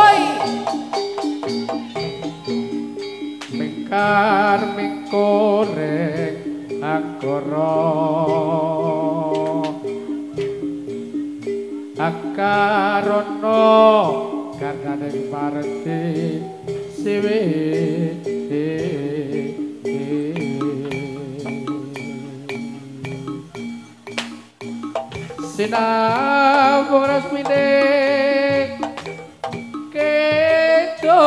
Woi mingkar mingkoreng angkara akarono karnane parti siwi sinawur resmine kedo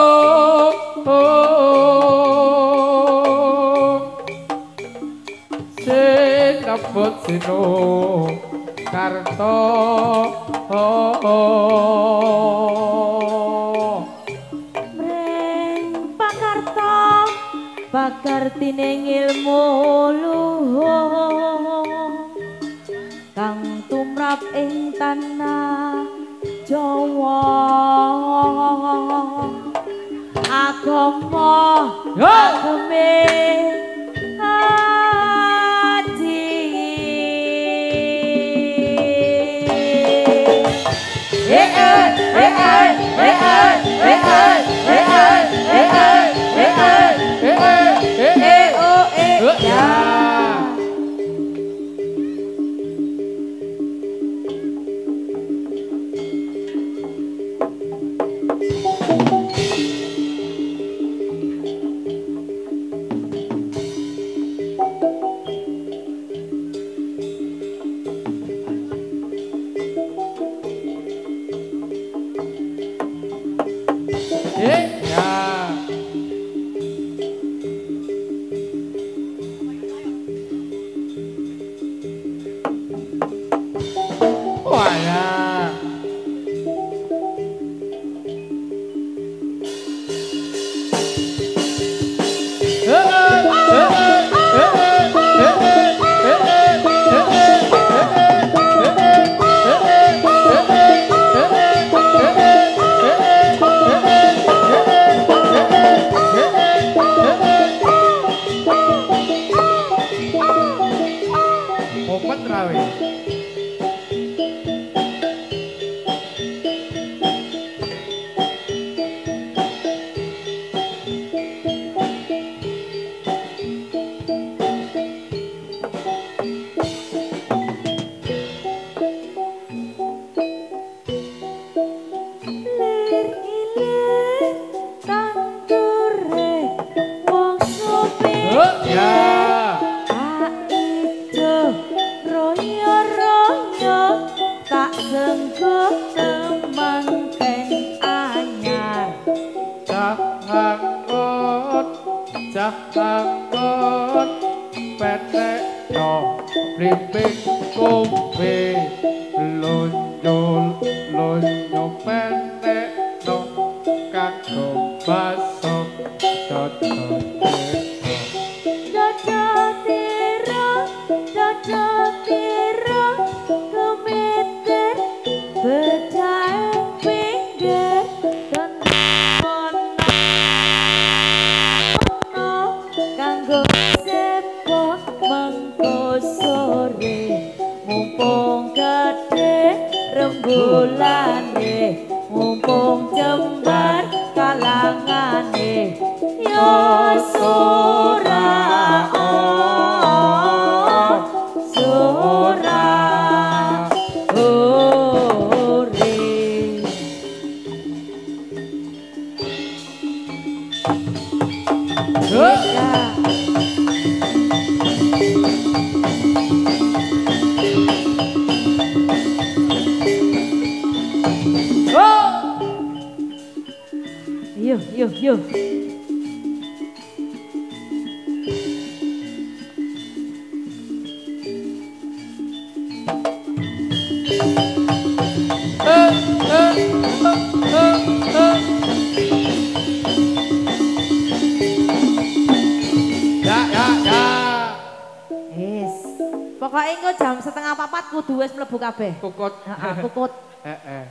sinabut sino karto mreng pakarta pakartine ilmu luhur kang tumrap ing tanah Jawa agama agame Pokoknya engko jam 3:30 kudu wis mlebu kabeh. Kukut. Heeh, kukut. Heeh.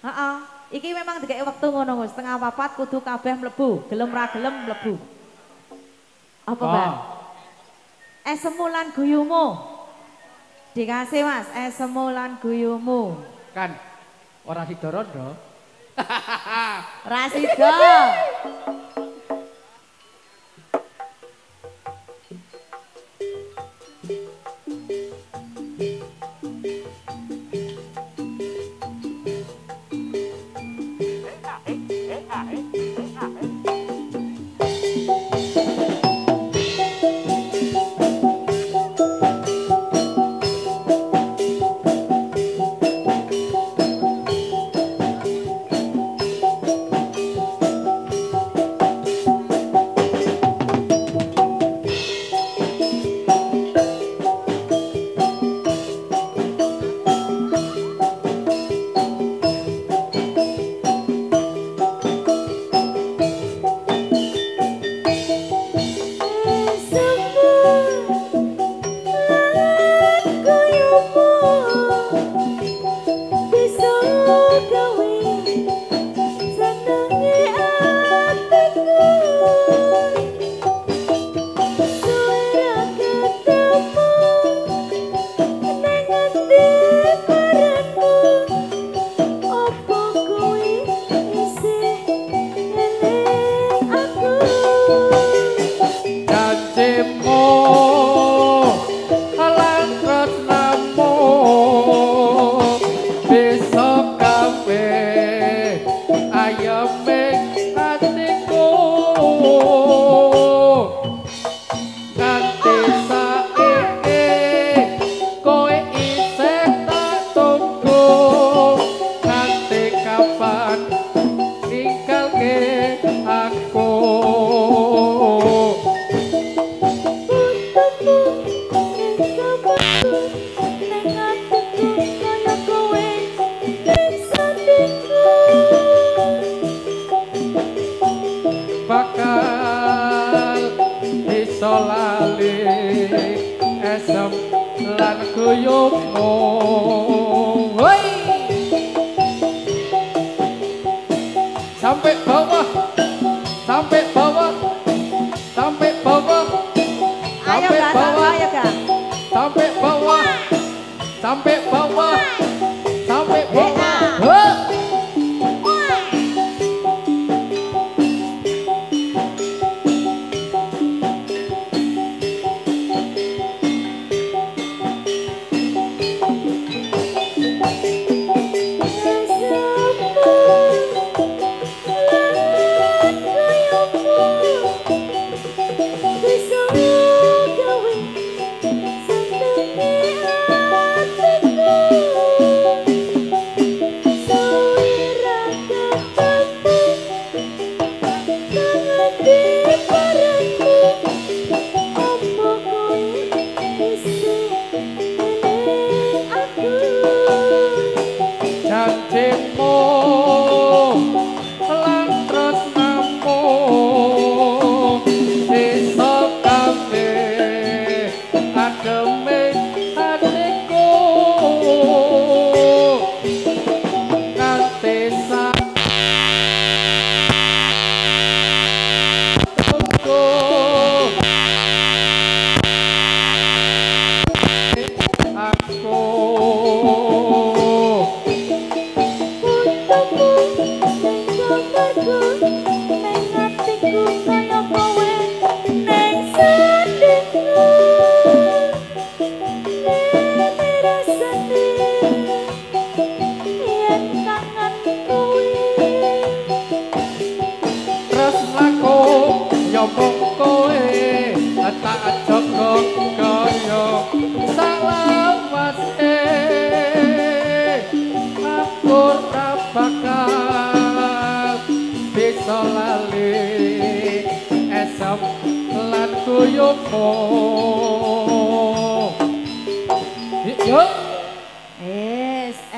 Heeh. Iki memang dikek wektu ngono Gus, 3:30 kudu kabeh mlebu, gelem ra gelem mlebu. Apa, Bang? Es semulan guyumu. Dikasih Mas, es semulan guyumu. Kan ora sida rondo. Rasido. Sampai bawah, sampai bawah, sampai bawah, Ayo sampai Kak, bawah, ayo Kak. sampai bawah, sampai bawah, sampai bawah.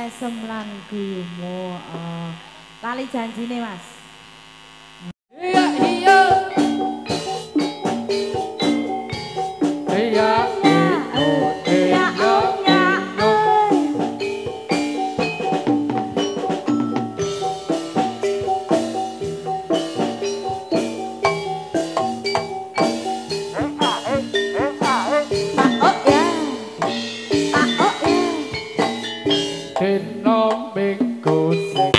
Esem lan gumo. Lali janjine Mas. Iya iya. Iya. Dino minggu sing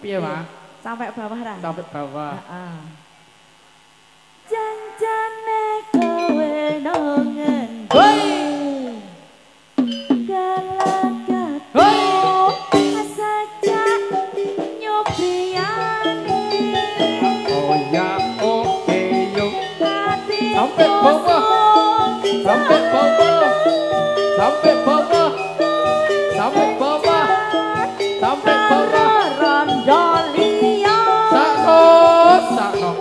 Piye, Mak? Sampai bawah ra? Sampai bawah. Heeh. Janjane kowe nongen. Hoi. Galagat. Hoi. Sajak nyobriane. Oh ya oke yuk. Sampai bawah. Sampai bawah. Sampai bawah. Sampai bawah. Sampai bawah. Rondolia. Sakno, sakno.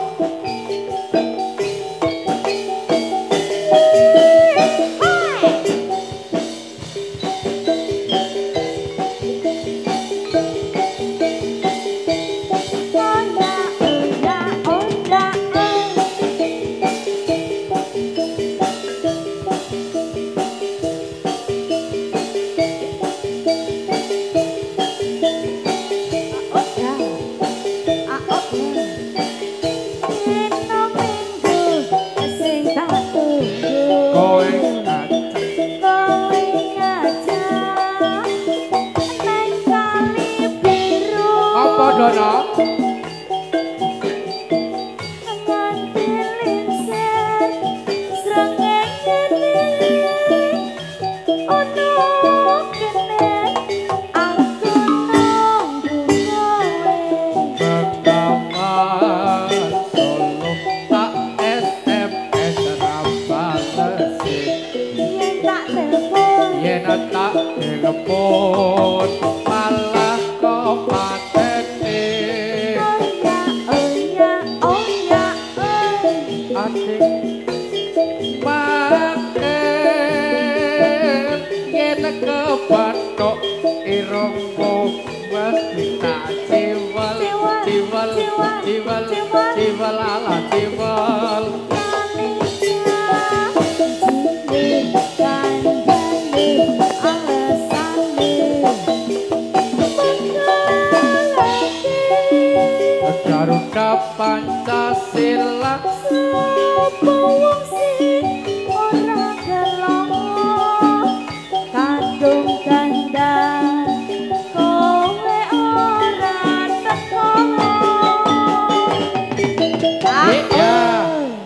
Pancasila sapa wong sing ora gelem kandung kandang kowe ora teko. Iya,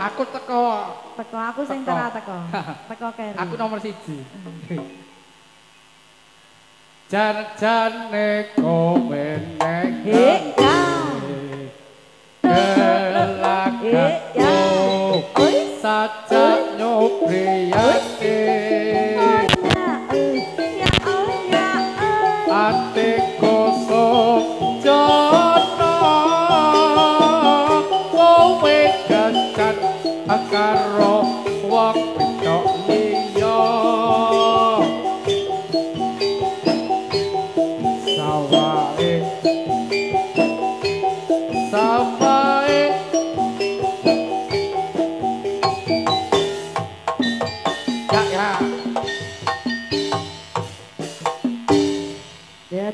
aku teko. Teko aku sing tera teko. Teko keri. Aku nomor 1. Jan-jane kowe nek Gelagatku sajak nyobriyate ate kosong jono kowe gacan karo wong wedok liya sawae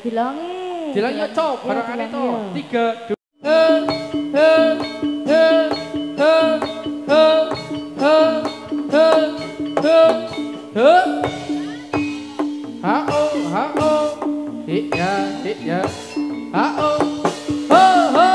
dilongi. Dilongi cok, barengan itu. 3, 2, ha-oh, iya, ha-oh, ho-ho.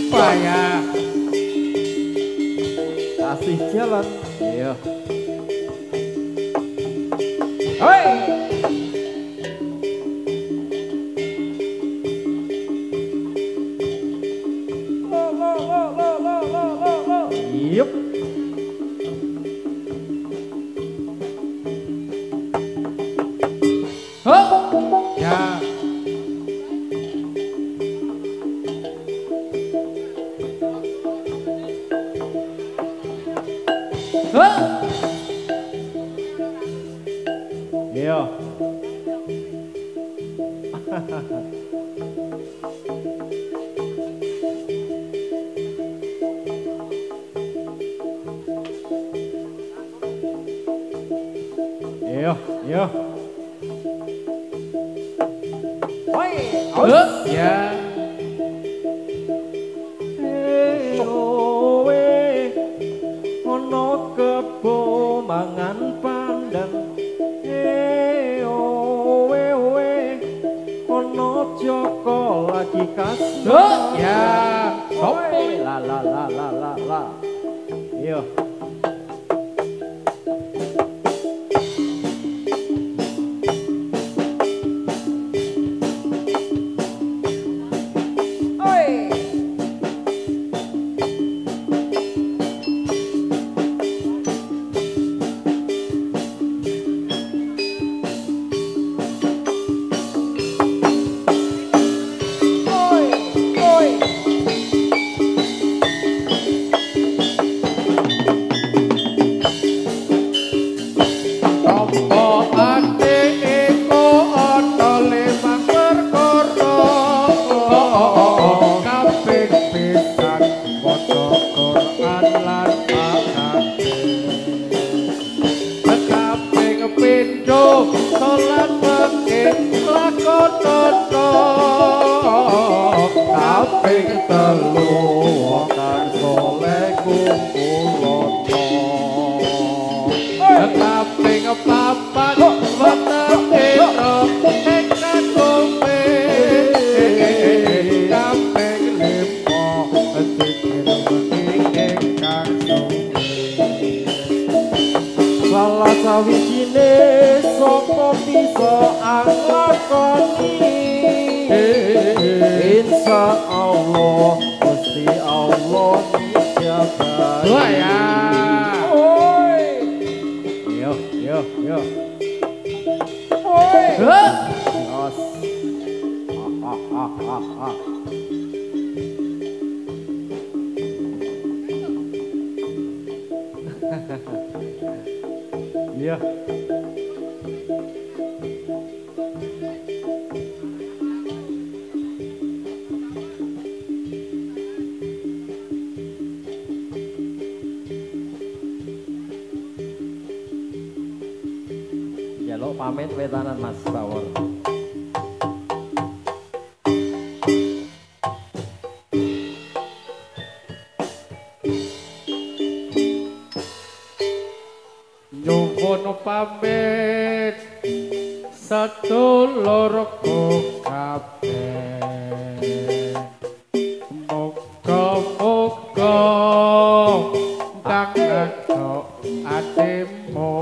Payah kasih jalan. Iya. Hoi. Yup. Iya. Iya, iya. Woi, ya. Ono kebo mangan pandan. Ono Joko lagi kasih. Ya, sopo la. Iya. Salah sawijine sapa bisa anglakoni insyaallah Gusti Allah siapa ya oi yo oi os iya. Jaluk pamit wetanan Mas Bawor. Nyuwun pamit sedulur kabeh muga-muga ndang atimu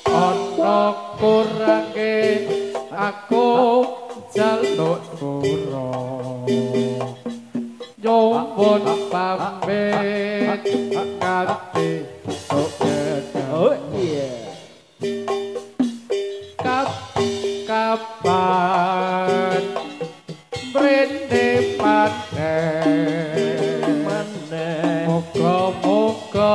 ana kurange aku jaluk pura nyuwun pamit kate oh iya kapan brene maneh muga-muga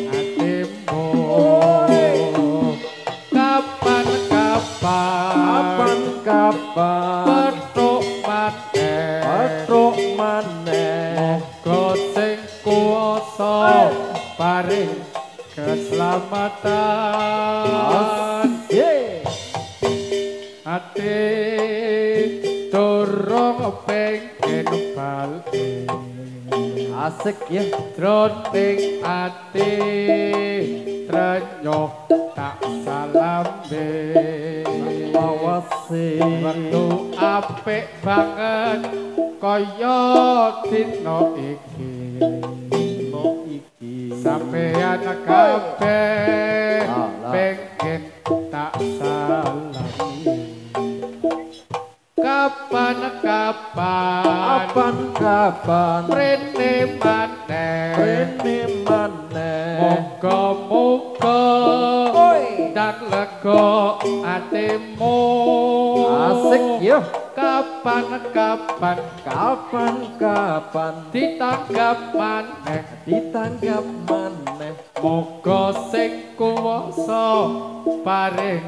atimu kapan petuk maneh muga sing kuwasa paring keselamatan ati dorong pengen balik asik ya droning ati trenyoh tak salambe lawase wektu apik banget kaya dina iki sampeyan kabeh pengen tak salami kapan rene maneh moga-moga dan lega atimu asik yo kapan ditanggap maneh muga sing kuwasa paring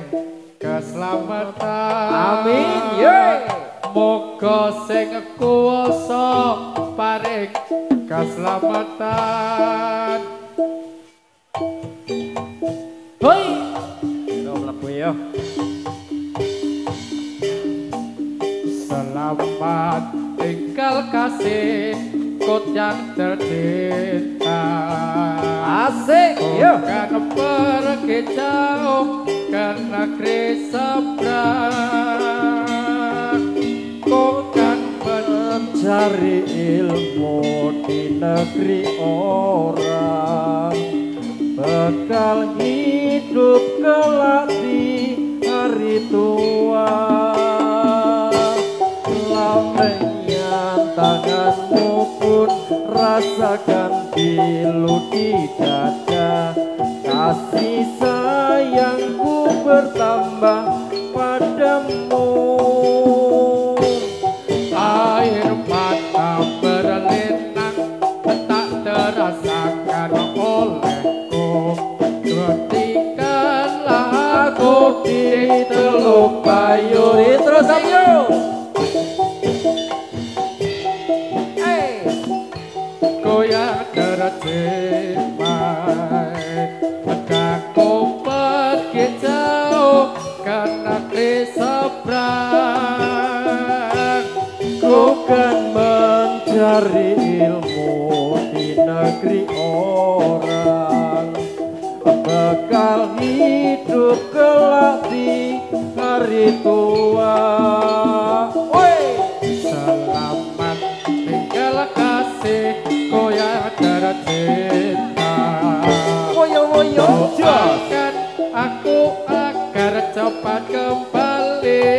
keselamatan Amin ye muga sing kuwasa paring keselamatan hoi yo mlebu yo selamat tinggal kasih kot yang tercinta asik yo kan pergi jauh ke negeri seberang kau kan mencari ilmu di negeri orang bekal hidup kelak di hari tua lambengnya tanganmu pun rasakan pilu di dada kasih sayangku bertambah padamu air mata berlinang tak terasakan olehku ketikkanlah aku di teluk payung terus ayo goyang tercemai aku pergi jauh ke negeri seberang ku kan mencari ilmu di negeri orang bekal hidup kelak di hari tua selamat tinggal kasih goyang tercinta doakan aku agar cepat kembali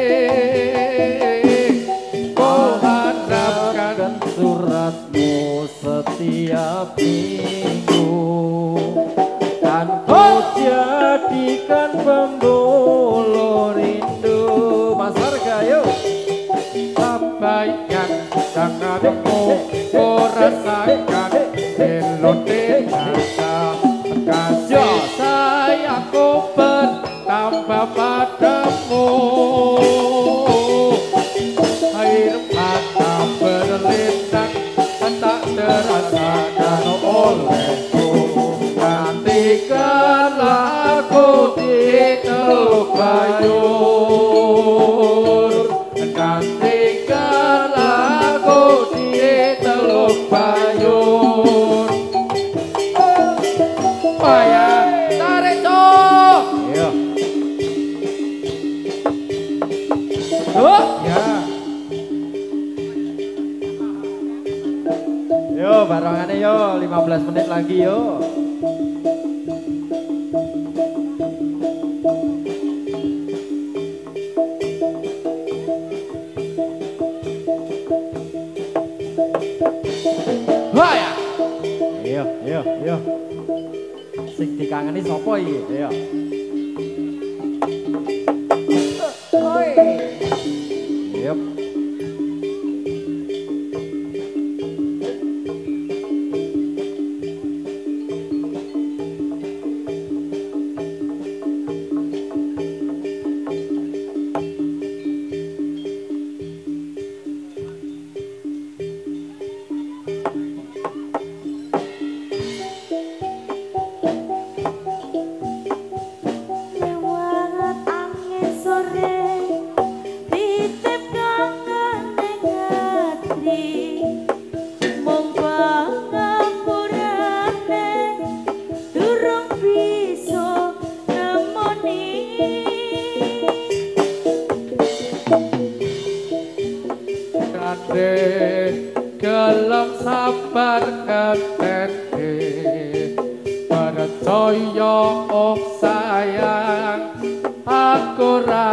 ku harapkan suratmu setiap minggu dan ku jadikan pembuluh rindu Mas Warga yuk apa yang sangatmu ku rasakan melodi nada kasih sayangku bertambah padamu air mata berlinang tak terasakan olehku nantikanlah aku di teluk Bayur nantikanlah aku di teluk Bayur Payah tarik cok iya ya yo barengannya yo 15 menit lagi yo Payah iya iya iya sing dikangeni sapa iki iya yep lewat angin sore titip kangen ning ati mung pangapurane durung bisa nemoni Kade gelem sabar ketete percaya oh sayang aku ra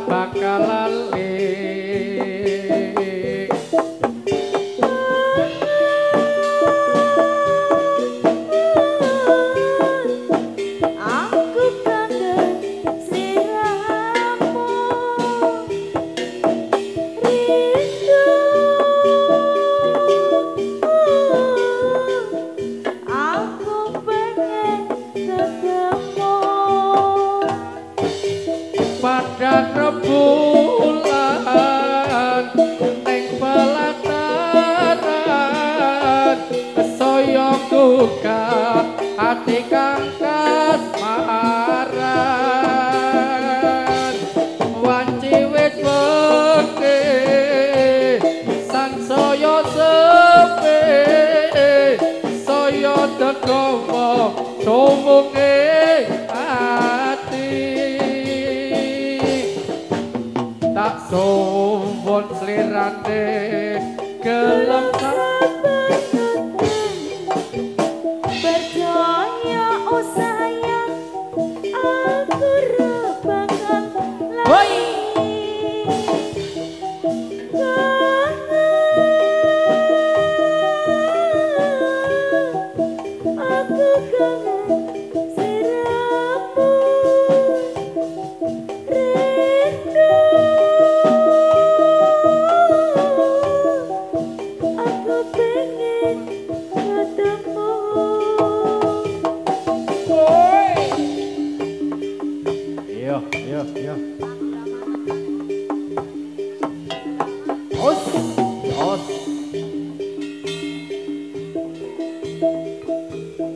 bakal lali aku kangen sliramu sumpun slirane gelem percaya oh sayang aku bakal Woi aku kangen siramu rindu aku pengen ketemu Iya, iya, iya. Os, os.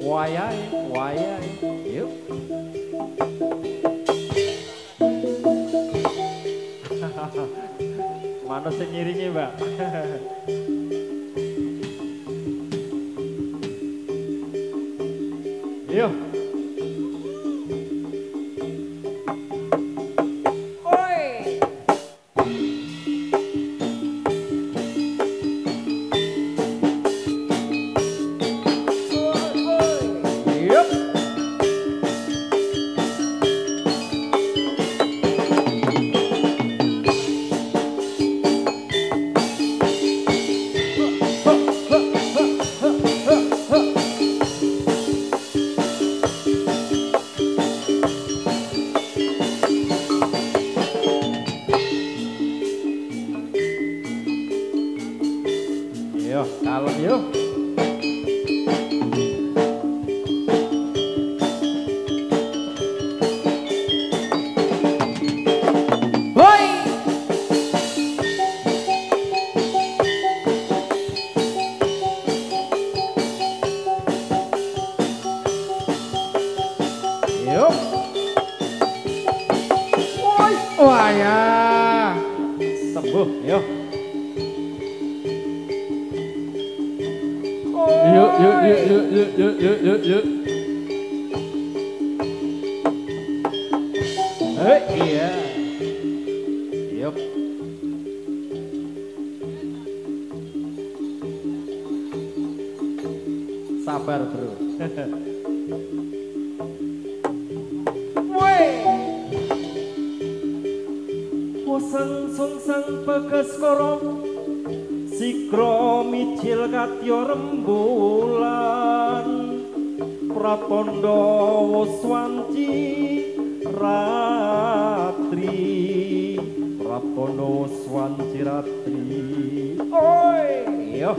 Wayai, wayai. Yuk. Mana sing ngiringi, Mbak? Yuk. Yuk, kalem yuk. Woi Yuk. wah ya Sembuh, yuk. yuk yuk yuk yuk yuk yuk yuk yuk yuk Iya. Yuk. Sabar, Bro. Wasang sungsang beges korong sikro micil katya rembulan pratondo waswanci ratri pratondo waswanci ratri oi yo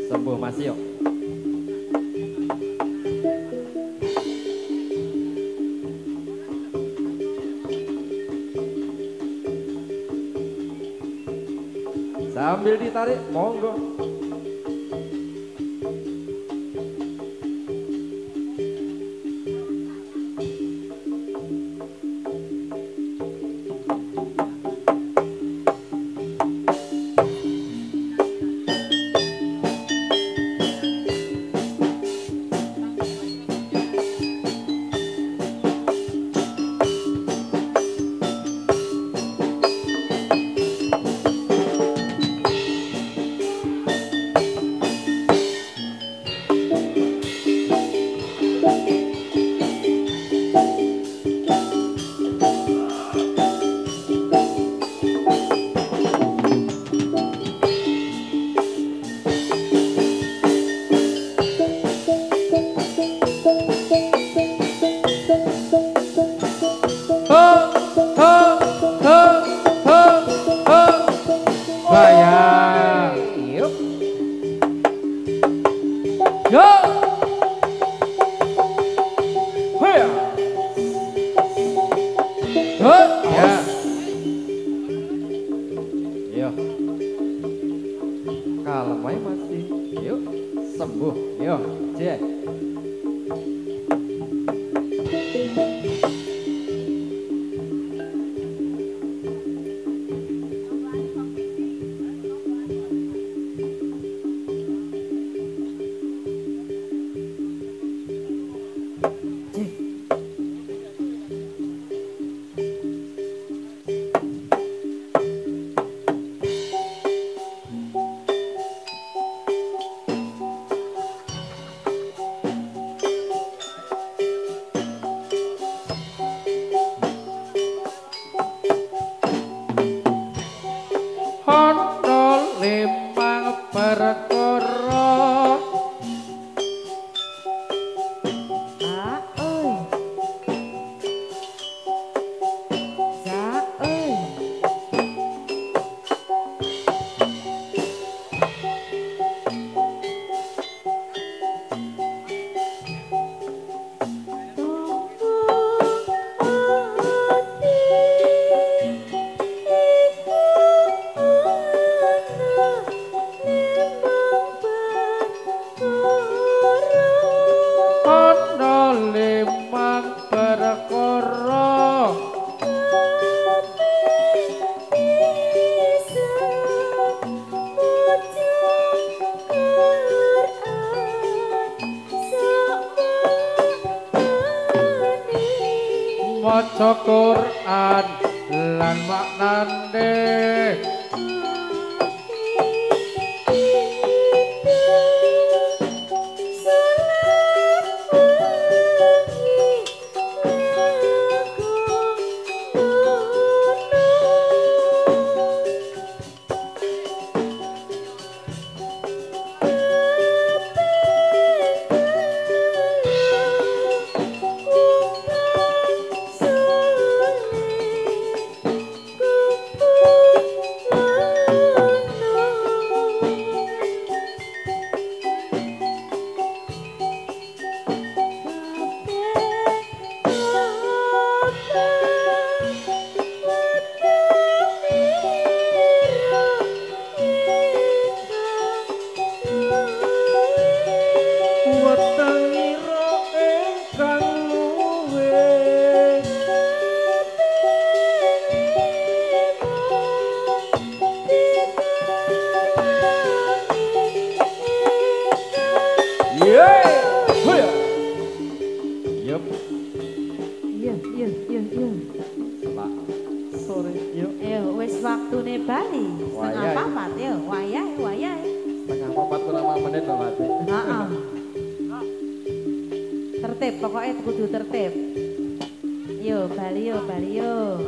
sembuh Mas yo sambil ditarik monggo kalem aja masih yuk sembuh yuk Jack limang perkara maca Quran lan maknane Sore, yuk. Wis waktune bali. Setengah papat yo, wayahe. Setengah 45 menit loh, Mati. Heeh. Tertib, pokoknya kudu tertib. Yo, bali yo.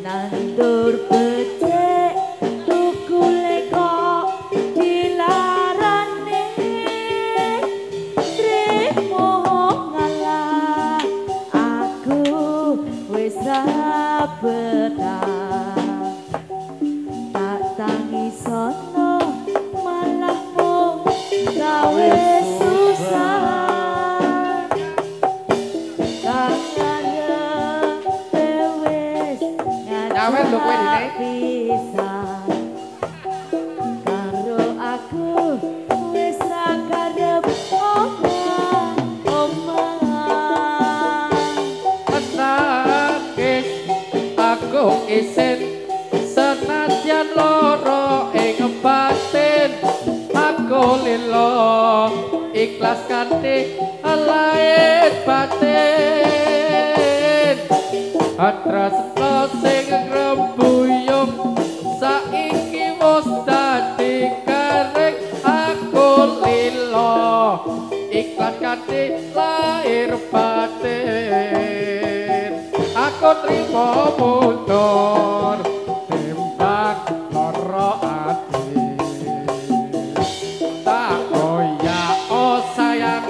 Nandur becek tukule kok dilarane trimo ngalah aku wis betah tak tangisono malah mung gawe susah. Nyawet lho kowe dine. Karo aku wis ra karep omah. Menangis aku isin senajan loro ing batin aku lilo ikhlas kanthi lair batin atras sing rembuyung saiki wis dadi karek aku lilo ikhlas kanthi lair batin aku trimo mundur timbang lara ati tak koyak oh sayang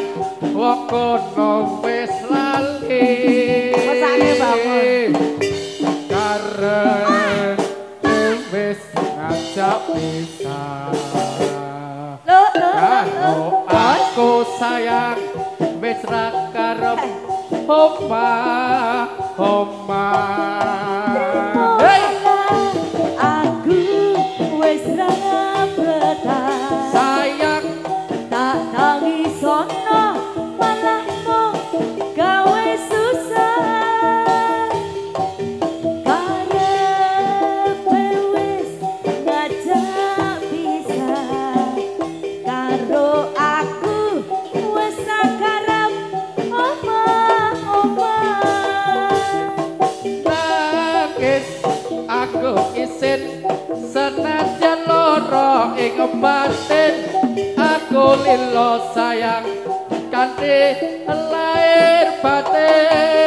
wong kono wis lali Mesake bangun. Kareng wis ngajak pisah karo aku sayang wis ra karep omah hey Aku wis ra betah sayang tak tangisono malah mung gawe susah. Karepe wis ngajak pisah karo aku wis ra karep omah. nangis aku isin senajan loro ing batin aku lilo sayang kanthi lair batin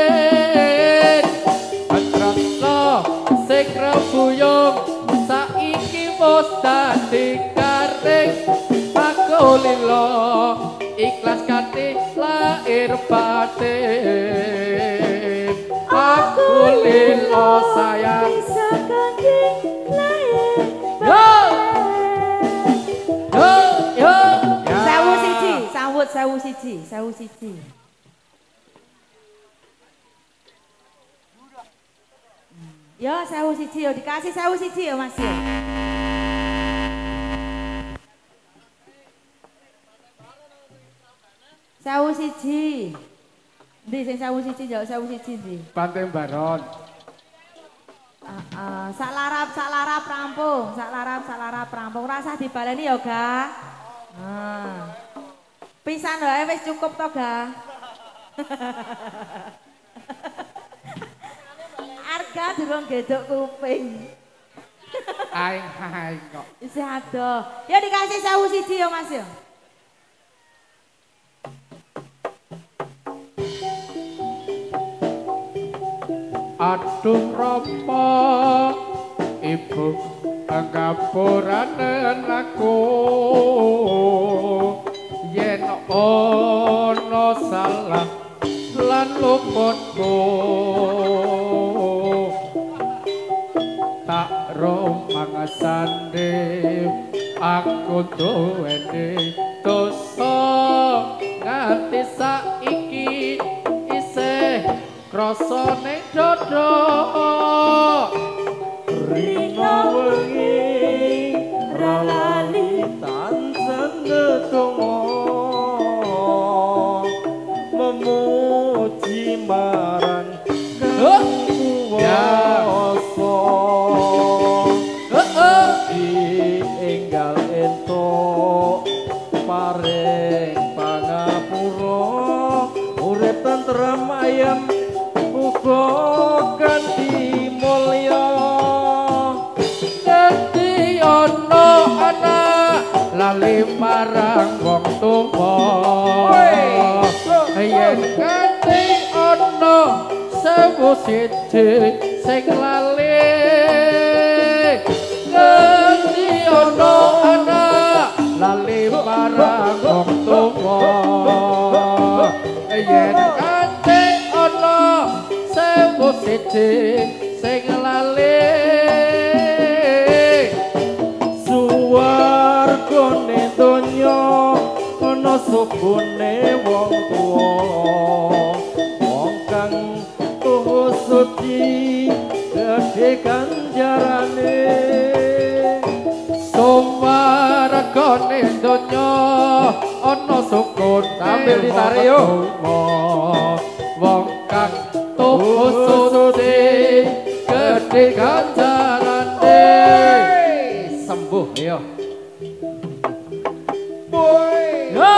lahir batin aku lilo sayang yo yo sewu siji. Yo sewu siji yo dikasih sewu siji yo Mas yo. Sewu siji. Ndi sing sewu siji jauh sewu siji ndi? Pantai Baron. Sak larap rampung. Rasa dibaleni yo, Ga. Pisan wae wis cukup to, Ga. Arga durung gedok kuping. Aing kok. Isih adoh. Ya dikasih sewu siji yo, Mas yo. Aduh ropo ibu ngapuranen aku yen ono salah lan luputku tak romang sande aku duweni dosa nganti saiki isih krasa ning dodo rina wengi ralali tansah ndedonga memuji marang Kang Kuwasa enggal entuk paring pangapura urip tentrem ayem uga kanthi mulya dadi ana anak lali marang wong tuwa yen kanthi ana sewu siji sing lali dadi ana anak lali marang wong tuwa yen kanthi ana sewu siji sing lali suwargane donya ana sukune wong tuwa wong kang tuhu suci gedhe ganjarane suwargane donya ana sukune tampil ditarik yo wong kang tuhu suci gedhe ganjarane sembuh yo boy yo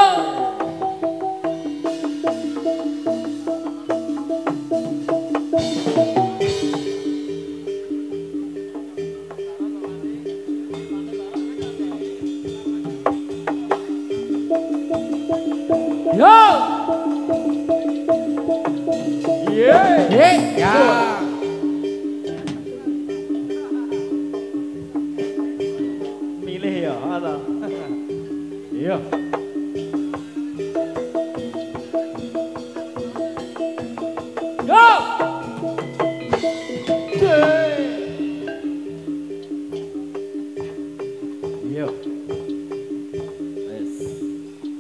ya milih ya ada iya go iya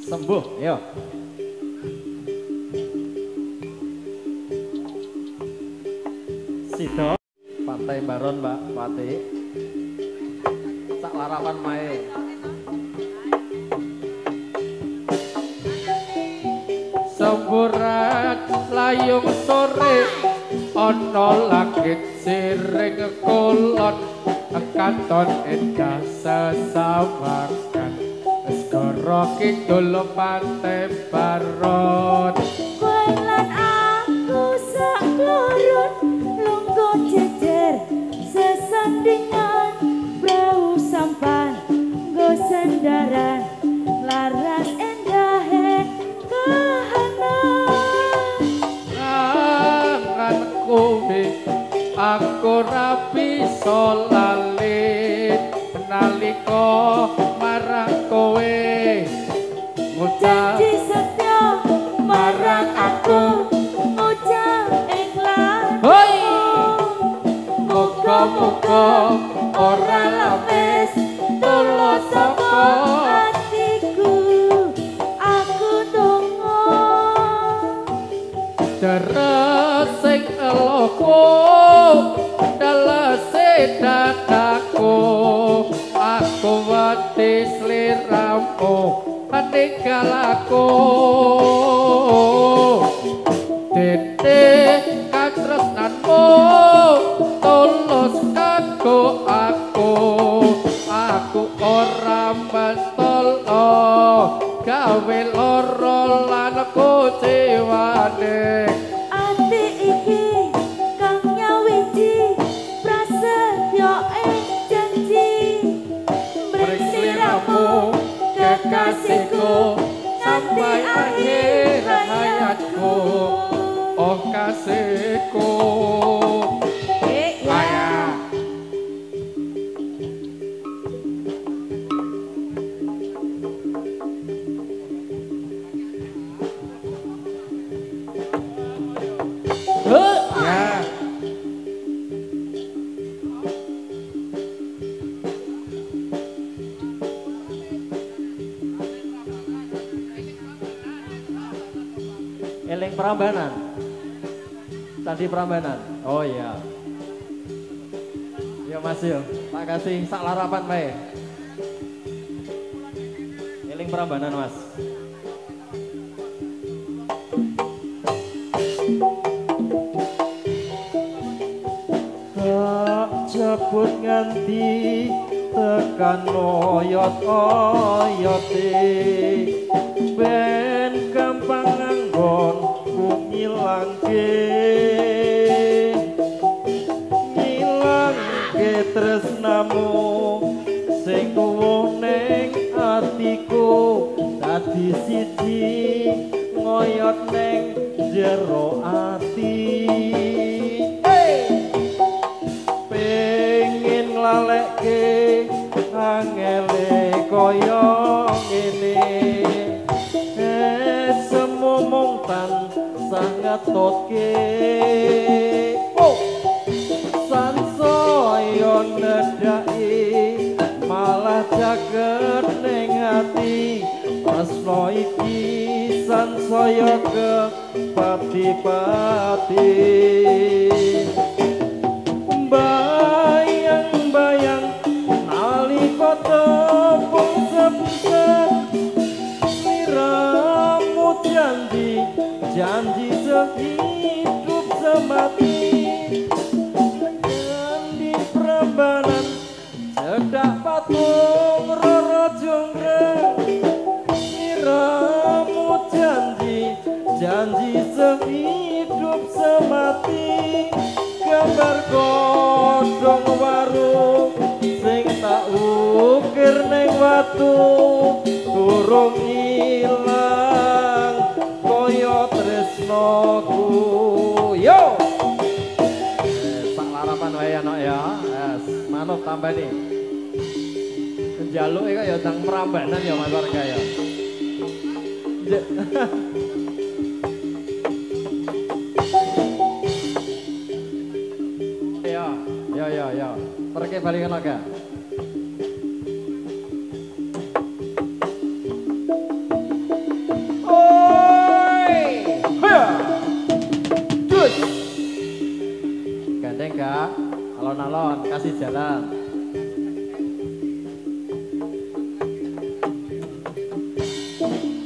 sembuh iya Sido Pantai Baron Mbak Pati sak larapan mae semburat layung sore ana langit siring kulon katon endah sesawangan segara kidul Pantai Baron Kowe lan aku sak lorun lungguh jejer sesandingan perahu sampan nggo sendaran laras endahe kahanan angan kowe aku rapi lali nalika marang kowe ngucap janji setya marang Hoi muga-muga ora lemes tulus saka atiku aku donga deres sing eloko dalase dadaku aku wedi sliramu paninggalku dene katresnanmu tulus kanggo aku ora mentolo gawe lara lan kuciwane ati iki kang nyawiji prasetyo janji Sliramu kekasihku sampai akhir hayatku oh kasihku ya ya Eling Prambanan. Candi Prambanan. Oh iya. Ya Mas yo, tak kasih sak larapan wae. Eling Prambanan Mas. Tak jabut nganti tekan oyot-oyote ben gampang nganggon ku ngilangke tresnamu sing tuwuh ning atiku dadi siji ngoyot ning jero ati pengin lalekke angele koyo ngene semomong tan sangat totke oh sansoyo nedai malah jaget ning ati asno iki sansaya ke pati-pati bayang-bayang nalika tepung sepset sliramu janji sehidup semati di Prambanan cedak patung roro jonggrang sliramu janji sehidup semati gambar godhong warung sing tak ukir ning watu durung ilang kaya tresnoku yo sak larapan wae anak ya yes manut tambah nih njaluk kok ya nang Prambanan ya Mas warga ya ya pergi balikan lagi oi dus gandeng kak alon-alon kasih jalan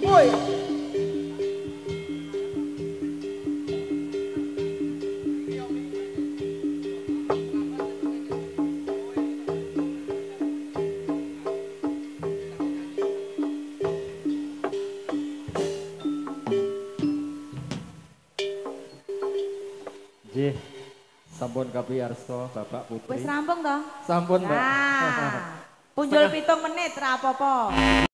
oi Jih, sampun kapiyarsa Bapak Putri. Wis rampung toh? Sampun, Mbak. Nah, punjul 7 menit ra apa-apa.